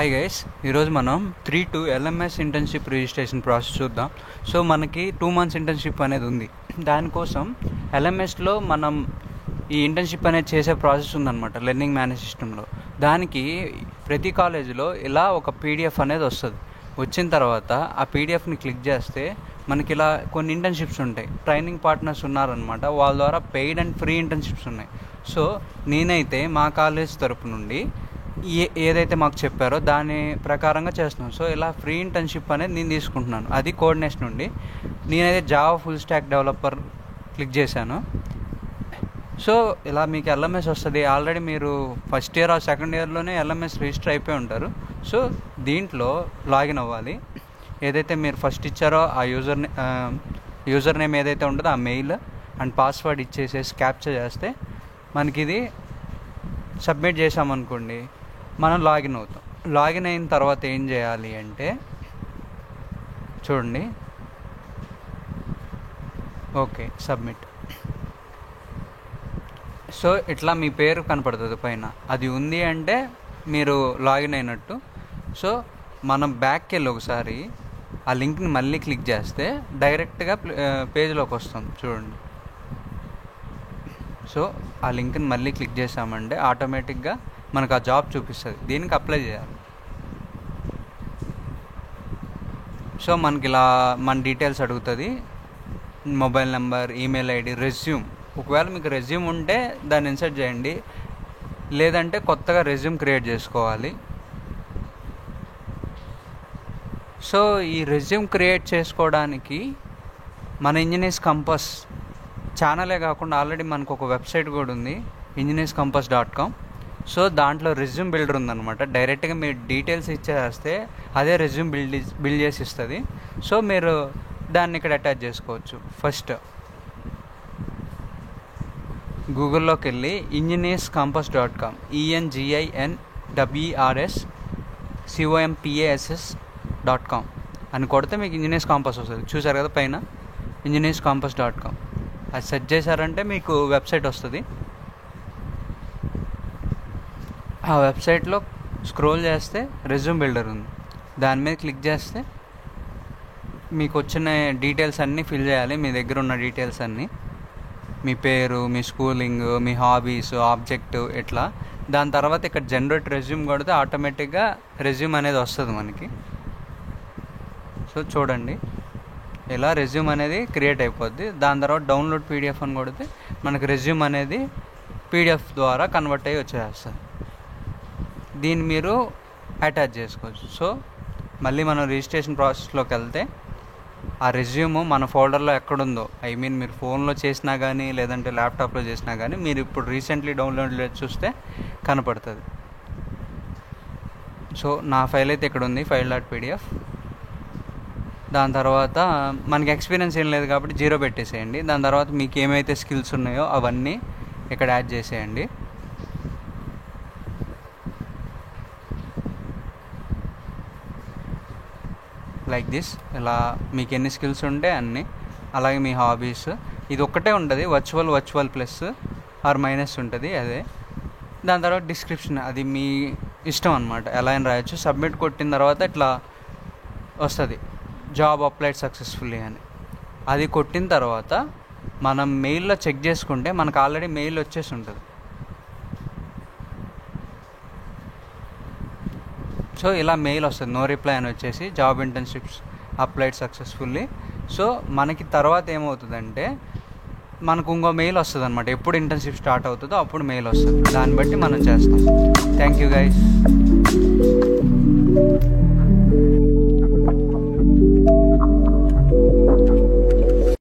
Hi guys, ఈరోజు మనం 3 to LMS internship registration process చూద్దాం. సో మనకి 2 months ఇంటర్న్షిప్ అనేది ఉంది. దానికోసం LMSలో మనం ఈ ఇంటర్న్షిప్ అనేది చేసే ప్రాసెస్ ఉందన్నమాట, లెర్నింగ్ మేనేజ్ సిస్టంలో. దానికి ప్రతి కాలేజీలో ఇలా ఒక PDF అనేది వస్తుంది. వచ్చిన తర్వాత ఆ PDFని క్లిక్ చేస్తే మనకి ఇలా కొన్ని ఇంటర్న్షిప్స్ ఉంటాయి. ట్రైనింగ్ పార్ట్నర్స్ ఉన్నారనమాట, వాళ్ళ ద్వారా పెయిడ్ అండ్ ఫ్రీ ఇంటర్న్షిప్స్ ఉన్నాయి. సో నేనైతే మా కాలేజ్ తరపు నుండి ఏదైతే మాకు చెప్పారో దాని ప్రకారంగా చేస్తున్నాను. సో ఇలా ఫ్రీ ఇంటర్న్షిప్ అనేది నేను తీసుకుంటున్నాను. అది కోఆర్డినేషన్ నుండి నేనైతే Java full stack developer click చేశాను. సో ఇలా మీకు LMS వస్తుంది. ఆల్రెడీ మీరు ఫస్ట్ ఇయర్ ఆర్ సెకండ్ ఇయర్లోనే LMS రిజిస్టర్ అయిపోయి ఉంటారు. సో దీంట్లో లాగిన్ అవ్వాలి. ఏదైతే మీరు ఫస్ట్ ఇచ్చారో ఆ యూజర్ నేమ్ ఏదైతే ఉంటుందో ఆ మెయిల్ అండ్ పాస్వర్డ్ ఇచ్చేసేసి క్యాప్చర్ చేస్తే మనకి ఇది సబ్మిట్ చేసామనుకోండి, మనం లాగిన్ అవుతాం. లాగిన్ అయిన తర్వాత ఏం చేయాలి అంటే చూడండి, ఓకే సబ్మిట్. సో ఇట్లా మీ పేరు కనపడుతుంది పైన, అది ఉంది అంటే మీరు లాగిన్ అయినట్టు. సో మనం బ్యాక్కి వెళ్ళి ఒకసారి ఆ లింక్ని మళ్ళీ క్లిక్ చేస్తే డైరెక్ట్గా పేజ్లోకి వస్తాం చూడండి. సో ఆ లింక్ని మళ్ళీ క్లిక్ చేసామంటే ఆటోమేటిక్గా మనకు ఆ జాబ్ చూపిస్తుంది. దీనికి అప్లై చేయాలి. సో మనకి ఇలా మన డీటెయిల్స్ అడుగుతుంది, mobile number, email ID, resume. ఒకవేళ మీకు రెజ్యూమ్ ఉంటే దాన్ని ఇన్సర్ట్ చేయండి, లేదంటే కొత్తగా రెజ్యూమ్ క్రియేట్ చేసుకోవాలి. సో ఈ రెజ్యూమ్ క్రియేట్ చేసుకోవడానికి మన ఇంజనీర్స్ కంపస్ ఛానలే కాకుండా ఆల్రెడీ మనకు ఒక వెబ్సైట్ కూడా ఉంది, engineerscompass.com. సో దాంట్లో రెజ్యూమ్ బిల్డర్ ఉందన్నమాట. డైరెక్ట్గా మీరు డీటెయిల్స్ ఇచ్చేస్తే అదే రెజ్యూమ్ బిల్డ్ చేసి ఇస్తుంది. సో మీరు దాన్ని ఇక్కడ అటాచ్ చేసుకోవచ్చు. ఫస్ట్ గూగుల్లోకి వెళ్ళి engineerscompass.com, engineerscompass.com అని కొడితే మీకు ఇంజనీర్స్ కాంపస్ వస్తుంది. చూసారు కదా పైన engineerscompass.com. అది సెర్చ్ చేశారంటే మీకు వెబ్సైట్ వస్తుంది. ఆ వెబ్సైట్లో స్క్రోల్ చేస్తే రెజ్యూమ్ బిల్డర్ ఉంది, దాని మీద క్లిక్ చేస్తే మీకు వచ్చిన డీటెయిల్స్ అన్నీ ఫిల్ చేయాలి. మీ దగ్గర ఉన్న డీటెయిల్స్ అన్నీ, మీ పేరు, మీ స్కూలింగ్, మీ హాబీస్, ఆబ్జెక్టివ్ ఇట్లా. దాని తర్వాత ఇక్కడ జనరేట్ రెజ్యూమ్ కొడితే ఆటోమేటిక్గా రెజ్యూమ్ అనేది వస్తుంది మనకి. సో చూడండి, ఇలా రెజ్యూమ్ అనేది క్రియేట్ అయిపోద్ది. దాని తర్వాత డౌన్లోడ్ PDF అని కొడితే మనకు రెజ్యూమ్ అనేది PDF ద్వారా కన్వర్ట్ అయ్యి వచ్చేస్తుంది. దీన్ని మీరు అటాచ్ చేసుకోవచ్చు. సో మళ్ళీ మనం రిజిస్ట్రేషన్ ప్రాసెస్లోకి వెళ్తే ఆ రెజ్యూమ్ మన ఫోల్డర్లో ఎక్కడుందో, మీరు ఫోన్లో చేసినా కానీ లేదంటే ల్యాప్టాప్లో చేసినా కానీ మీరు ఇప్పుడు రీసెంట్లీ డౌన్లోడ్ చూస్తే కనపడుతుంది. సో నా ఫైల్ అయితే ఇక్కడ ఉంది, file.pdf. దాని తర్వాత మనకి ఎక్స్పీరియన్స్ ఏం లేదు కాబట్టి 0 పెట్టేసేయండి. దాని తర్వాత మీకు ఏమైతే స్కిల్స్ ఉన్నాయో అవన్నీ ఇక్కడ యాడ్ చేసేయండి. Like this. ఇలా మీకు ఎన్ని స్కిల్స్ ఉంటే అన్నీ. అలాగే మీ హాబీస్, ఇది ఒక్కటే ఉంటుంది, వర్చువల్ ప్లస్ ఆర్ మైనస్ ఉంటుంది అదే. దాని తర్వాత డిస్క్రిప్షన్, అది మీ ఇష్టం అనమాట, ఎలా అయినా రాయొచ్చు. సబ్మిట్ కొట్టిన తర్వాత ఇట్లా వస్తుంది, జాబ్ అప్లైడ్ సక్సెస్ఫుల్లీ అని. అది కొట్టిన తర్వాత మనం మెయిల్లో చెక్ చేసుకుంటే మనకు ఆల్రెడీ మెయిల్ వచ్చేసి ఉంటుంది. సో ఇలా మెయిల్ వస్తుంది, నో రిప్లై అని వచ్చేసి, job internships applied successfully. So మనకి తర్వాత ఏమవుతుందంటే మనకు ఇంకో మెయిల్ వస్తుంది అనమాట. ఎప్పుడు ఇంటర్న్షిప్ స్టార్ట్ అవుతుందో అప్పుడు మెయిల్ వస్తుంది. దాన్ని బట్టి మనం చేస్తాం. Thank you guys.